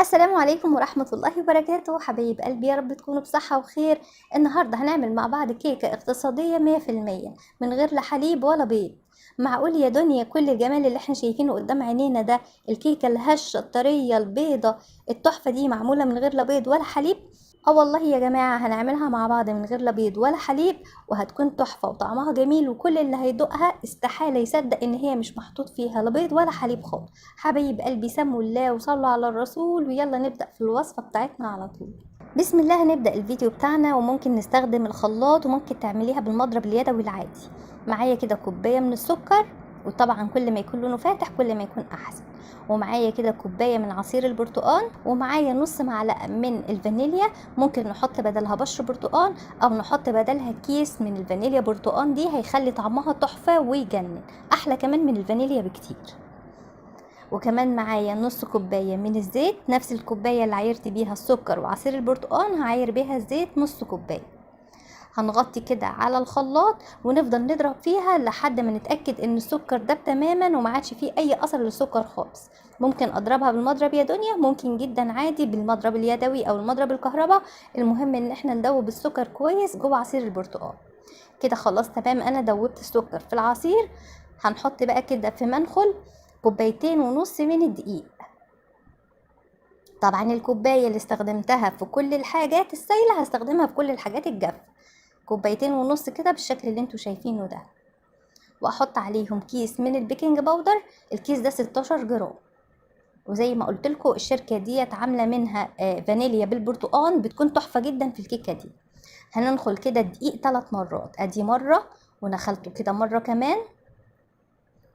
السلام عليكم ورحمة الله وبركاته حبايب قلبي، يا رب تكونوا بصحة وخير. النهاردة هنعمل مع بعض كيكة اقتصادية 100% من غير لا حليب ولا بيض. معقول يا دنيا كل الجمال اللي احنا شايفينه قدام عينينا ده؟ الكيكة الهشة الطرية البيضة التحفة دي معمولة من غير لا بيض ولا حليب؟ اه والله يا جماعة هنعملها مع بعض من غير لا بيض ولا حليب، وهتكون تحفة وطعمها جميل، وكل اللي هيدوقها استحالة يصدق ان هي مش محطوط فيها لا بيض ولا حليب خالص. حبايب قلبي سموا الله وصلوا على الرسول، ويلا نبدأ في الوصفة بتاعتنا على طول. بسم الله هنبدأ الفيديو بتاعنا، وممكن نستخدم الخلاط وممكن تعمليها بالمضرب اليدوي العادي. معايا كده كوباية من السكر، وطبعا كل ما يكون لونه فاتح كل ما يكون احسن. ومعايا كده كوباية من عصير البرتقال، ومعايا نص معلقة من الفانيليا. ممكن نحط بدلها بشر برتقال، او نحط بدلها كيس من الفانيليا برتقال، دي هيخلي طعمها تحفة ويجنن، احلى كمان من الفانيليا بكتير. وكمان معايا نص كوباية من الزيت، نفس الكوباية اللي عايرت بيها السكر وعصير البرتقال هعاير بيها الزيت نص كوباية. هنغطي كده على الخلاط ونفضل نضرب فيها لحد ما نتأكد ان السكر داب تماما وما عادش فيه اي اثر للسكر خالص. ممكن اضربها بالمضرب يا دنيا، ممكن جدا عادي بالمضرب اليدوي او المضرب الكهرباء، المهم ان احنا ندوب السكر كويس جوه عصير البرتقال. كده خلاص تمام، انا دوبت السكر في العصير. هنحط بقى كده في منخل كوبايتين ونص من الدقيق. طبعا الكوباية اللي استخدمتها في كل الحاجات السايلة هستخدمها في كل الحاجات الجافة. كوبايتين ونص كده بالشكل اللي انتوا شايفينه ده. واحط عليهم كيس من البيكنج باودر، الكيس ده 16 جرام. وزي ما قلت لكم الشركة ديت عاملة منها فانيليا بالبرتقال، بتكون تحفة جدا في الكيكة دي. هننخل كده الدقيق 3 مرات، ادي مرة ونخلته كده مرة كمان،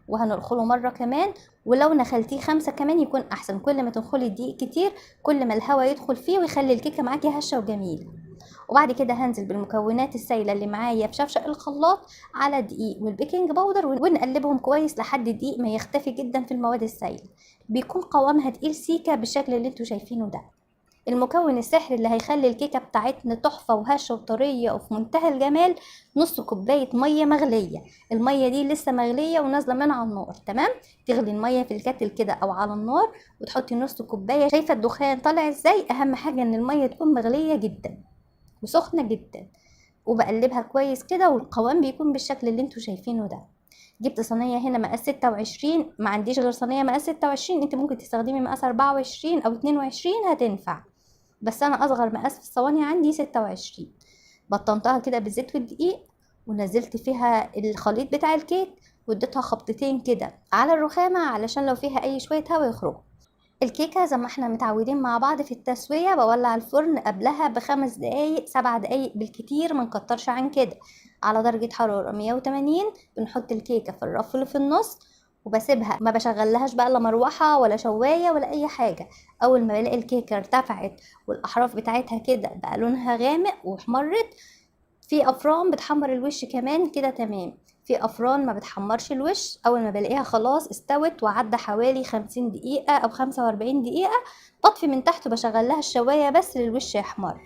وهنرخله مرة كمان. ولو نخلتيه 5 كمان يكون احسن، كل ما تنخلي الدقيق كتير كل ما الهواء يدخل فيه ويخلي الكيكة معاكي هشة وجميلة. وبعد كده هنزل بالمكونات السائلة اللي معايا في شفشق الخلاط على الدقيق والبيكنج باودر، ونقلبهم كويس لحد الدقيق ما يختفي جدا في المواد السائلة. بيكون قوامها تقيل سيكة بالشكل اللي انتوا شايفينه ده. المكون السحري اللي هيخلي الكيكة بتاعتنا تحفة وهشة وطرية وفي منتهى الجمال، نص كوباية مية مغلية. المية دي لسه مغلية ونازلة من على النار، تمام. تغلي المية في الكاتل كده او على النار، وتحطي نص كوباية. شايفة الدخان طالع ازاي؟ اهم حاجة ان المية تكون مغلية جدا وسخنة جدا. وبقلبها كويس كده، والقوام بيكون بالشكل اللي انتوا شايفينه ده. جبت صينية هنا مقاس 26، ما عنديش غير صينية مقاس 26، انت ممكن تستخدمي مقاس 24 او 22 هتنفع، بس انا اصغر مقاس في الصواني عندي 26. بطنتها كده بالزيت والدقيق، ونزلت فيها الخليط بتاع الكيك، واديتها خبطتين كده على الرخامة علشان لو فيها اي شوية هوا يخرجوا. الكيكة زي ما احنا متعودين مع بعض في التسوية، بولع الفرن قبلها ب5 دقايق 7 دقايق بالكتير، ما نكترش عن كده، على درجة حرارة 180. بنحط الكيكة في الرف اللي في النص، وبسيبها، ما بشغلهاش بقى لا مروحة ولا شواية ولا اي حاجة. اول ما بلاقي الكيكة ارتفعت والاحراف بتاعتها كده بقى لونها غامق واحمرت، في افران بتحمر الوش كمان كده تمام، في افران ما بتحمرش الوش. اول ما بلاقيها خلاص استوت وعدى حوالي 50 دقيقة او 45 دقيقة، بطفي من تحت وبشغل لها الشواية بس للوش يحمر.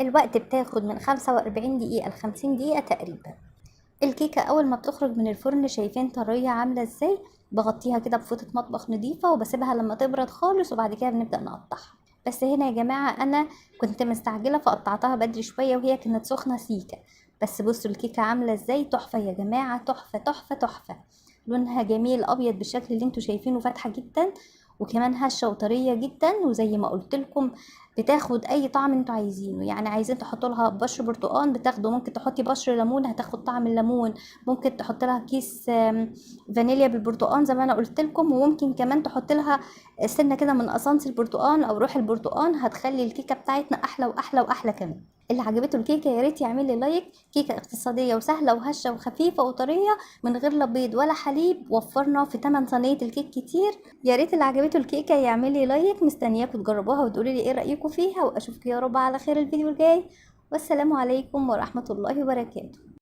الوقت بتاخد من 45 دقيقة ل 50 دقيقة تقريبا. الكيكة اول ما بتخرج من الفرن شايفين طرية عاملة ازاي؟ بغطيها كده بفوطة مطبخ نظيفة وبسيبها لما تبرد خالص، وبعد كده بنبدأ نقطعها. بس هنا يا جماعة انا كنت مستعجلة فقطعتها بدري شوية وهي كانت سخنة سيكة. بس بصوا الكيكة عاملة ازاي، تحفة يا جماعة، تحفة تحفة تحفة. لونها جميل ابيض بالشكل اللي انتوا شايفينه، فاتحة جدا وكمان هشة وطرية جدا. وزي ما قلت لكم بتاخد اي طعم انتوا عايزينه، يعني عايزين تحطوا لها بشر برتقال بتاخده، ممكن تحطي بشر ليمون هتاخد طعم الليمون، ممكن تحط لها كيس فانيليا بالبرتقال زي ما انا قلت لكم، وممكن كمان تحط لها سنه كده من اسانس البرتقال او روح البرتقال، هتخلي الكيكه بتاعتنا احلى واحلى واحلى كمان. اللي عجبته الكيكه يا ريت يعمل لي لايك. كيكه اقتصاديه وسهله وهشه وخفيفه وطريه من غير لا بيض ولا حليب، وفرنا في 8 صينيه الكيك كتير. يا ريت اللي عجبته الكيكه يعمل لي لايك، مستنياكم تجربوها وتقولوا لي ايه رايكم فيها، واشوفكم يا رب على خير الفيديو الجاي. والسلام عليكم ورحمه الله وبركاته.